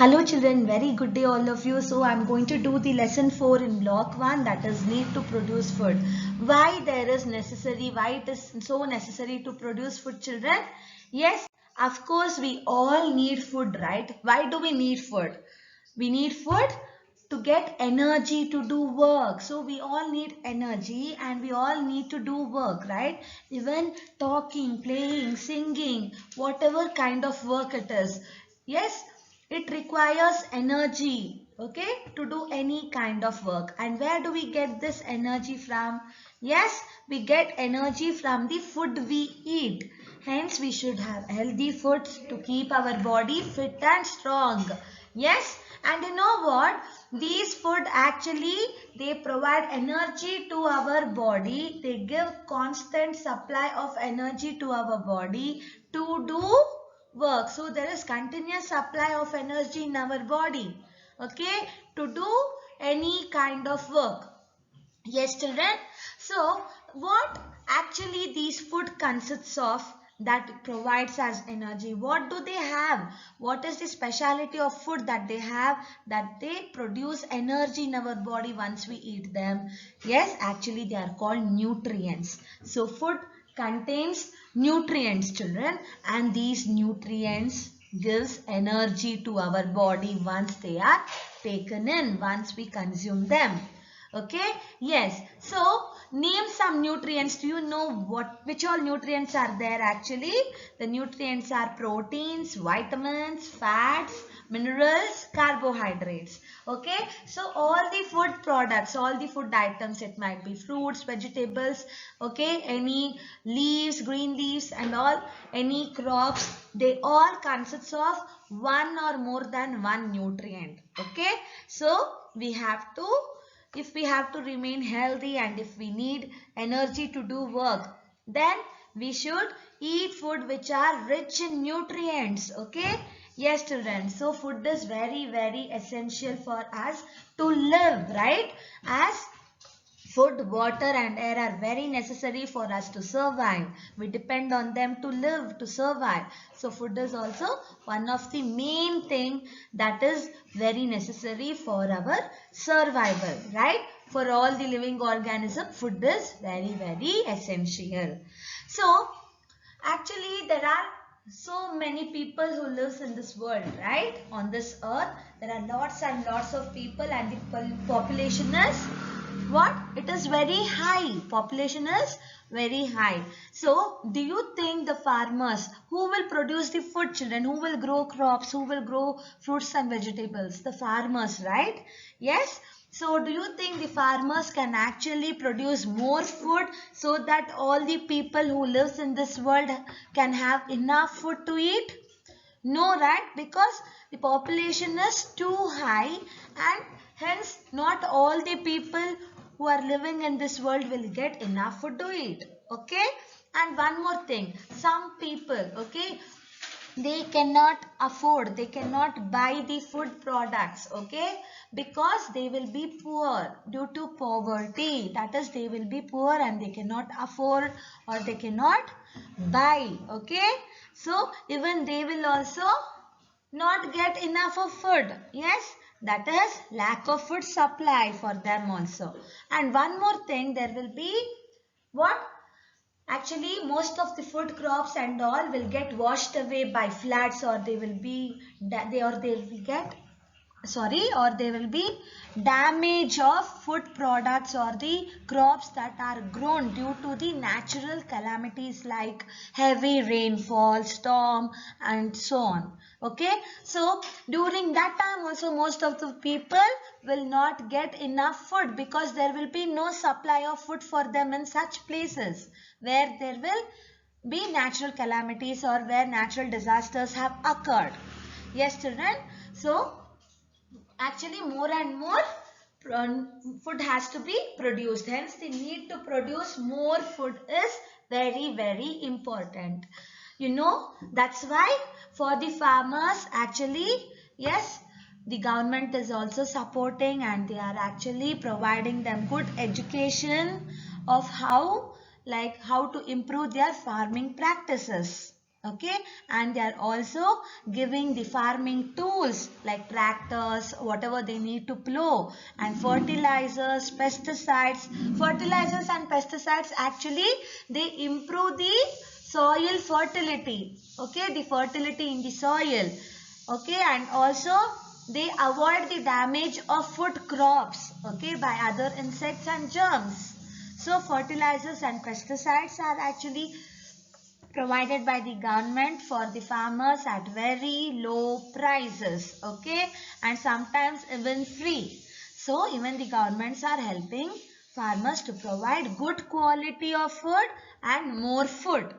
Hello children, very good day all of you. So I'm going to do the lesson 4 in block 1, that is need to produce food. Why it is so necessary to produce food, children? Yes, of course we all need food, right? Why do we need food? We need food to get energy to do work. So we all need energy and we all need to do work, right? Even talking, playing, singing, whatever kind of work it is. Yes, it requires energy, okay, to do any kind of work. And where do we get this energy from? Yes, we get energy from the food we eat. Hence, we should have healthy foods to keep our body fit and strong. Yes, and you know what? These food actually, they provide energy to our body. They give constant supply of energy to our body to do work. So there is continuous supply of energy in our body, okay, to do any kind of work. Yes, children. So what actually these food consists of that provides us energy? What do they have? What is the speciality of food that they have, that they produce energy in our body once we eat them? Yes, actually they are called nutrients. So food contains nutrients, children, and these nutrients gives energy to our body once they are taken in, once we consume them. Okay, yes. So name some nutrients. Do you know which all nutrients are there actually? The nutrients are proteins, vitamins, fats, minerals, carbohydrates. Okay, so all the food products, all the food items, it might be fruits, vegetables, okay, any leaves, green leaves and all, any crops, they all consist of one or more than one nutrient. Okay, so we have to, if we have to remain healthy and if we need energy to do work, then we should eat food which are rich in nutrients. Okay, yes children, so food is very essential for us to live, right? As food, water and air are very necessary for us to survive. We depend on them to live, to survive. So food is also one of the main thing that is very necessary for our survival, right? For all the living organism, food is very essential. So actually there are so many people who lives in this world, right? On this earth, there are lots and lots of people and the population is what? It is very high. Population is very high. So, do you think the farmers who will produce the food, children, who will grow crops, who will grow fruits and vegetables? The farmers, right? Yes. So, do you think the farmers can actually produce more food so that all the people who lives in this world can have enough food to eat? No, right? Because the population is too high and hence not all the people who are living in this world will get enough food to eat. Okay? And one more thing, some people, okay, they cannot afford, they cannot buy the food products, okay, because they will be poor due to poverty. That is, they will be poor and they cannot afford or they cannot buy, okay. So even they will also not get enough of food. Yes, that is lack of food supply for them also. And one more thing, there will be what? Actually, most of the food crops and all will get washed away by floods, or they will be they will get or there will be damage of food products or the crops that are grown due to the natural calamities like heavy rainfall, storm and so on. Okay, so during that time also most of the people will not get enough food because there will be no supply of food for them in such places where there will be natural calamities or where natural disasters have occurred. Yes children, so actually more and more food has to be produced. Hence the need to produce more food is very important. You know, that's why for the farmers actually, yes, the government is also supporting and they are actually providing them good education of how to improve their farming practices. Okay, and they are also giving the farming tools like tractors, whatever they need to plow, and fertilizers, pesticides. Fertilizers and pesticides actually they improve the soil fertility. Okay, the fertility in the soil. Okay, and also they avoid the damage of food crops, okay, by other insects and germs. So fertilizers and pesticides are actually provided by the government for the farmers at very low prices, okay, and sometimes even free. So even the governments are helping farmers to provide good quality of food and more food,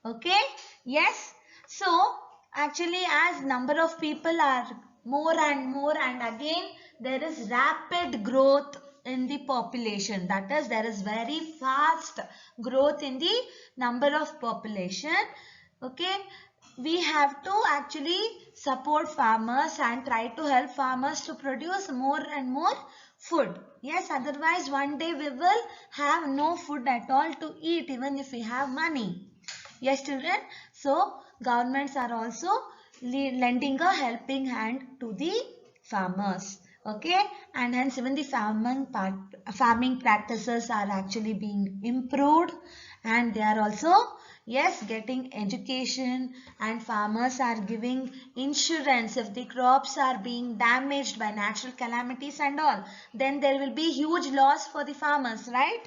okay. Yes, so actually as number of people are more and more, and again there is rapid growth in the population, that is there is very fast growth in the number of population, okay. We have to actually support farmers and try to help farmers to produce more and more food. Yes, otherwise one day we will have no food at all to eat even if we have money. Yes, children. So, governments are also lending a helping hand to the farmers. Okay, and hence even the farming practices are actually being improved, and they are also, yes, getting education, and farmers are giving insurance if the crops are being damaged by natural calamities and all. Then there will be huge loss for the farmers, right?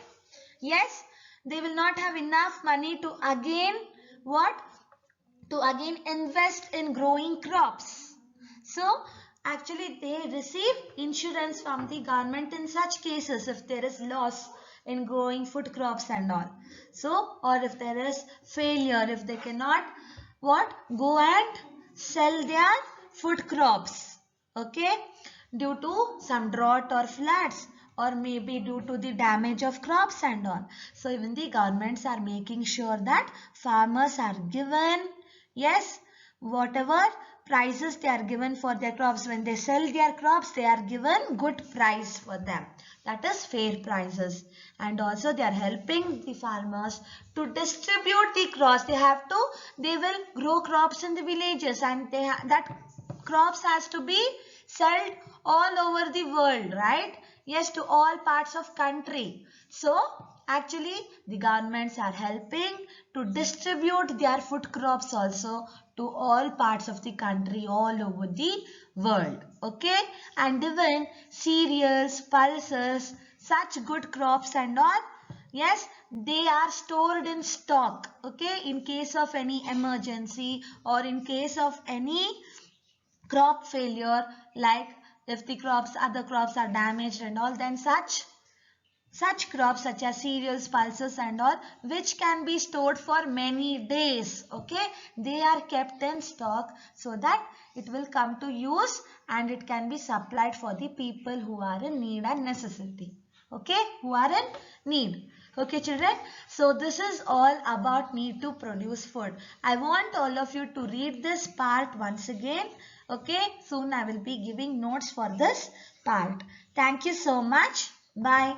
Yes, they will not have enough money to again what? To again invest in growing crops. So actually they receive insurance from the government in such cases if there is loss in growing food crops and all. So or if there is failure, if they cannot what? Go and sell their food crops. Okay, due to some drought or floods, or maybe due to the damage of crops and all. So even the governments are making sure that farmers are given, yes, whatever prices they are given for their crops. When they sell their crops, they are given good price for them. That is fair prices. And also they are helping the farmers to distribute the crops. They will grow crops in the villages, and that crops has to be sold all over the world, right? Yes, to all parts of country. So actually the governments are helping to distribute their food crops also to all parts of the country, all over the world, okay. And even cereals, pulses, such good crops and all, yes, they are stored in stock, okay, in case of any emergency or in case of any crop failure, like if the other crops are damaged and all, then such crops such as cereals, pulses and all, which can be stored for many days, okay, they are kept in stock so that it will come to use and it can be supplied for the people who are in need and necessity, okay, who are in need. Okay, children, so this is all about need to produce food. I want all of you to read this part once again. Okay, soon I will be giving notes for this part. Thank you so much. Bye.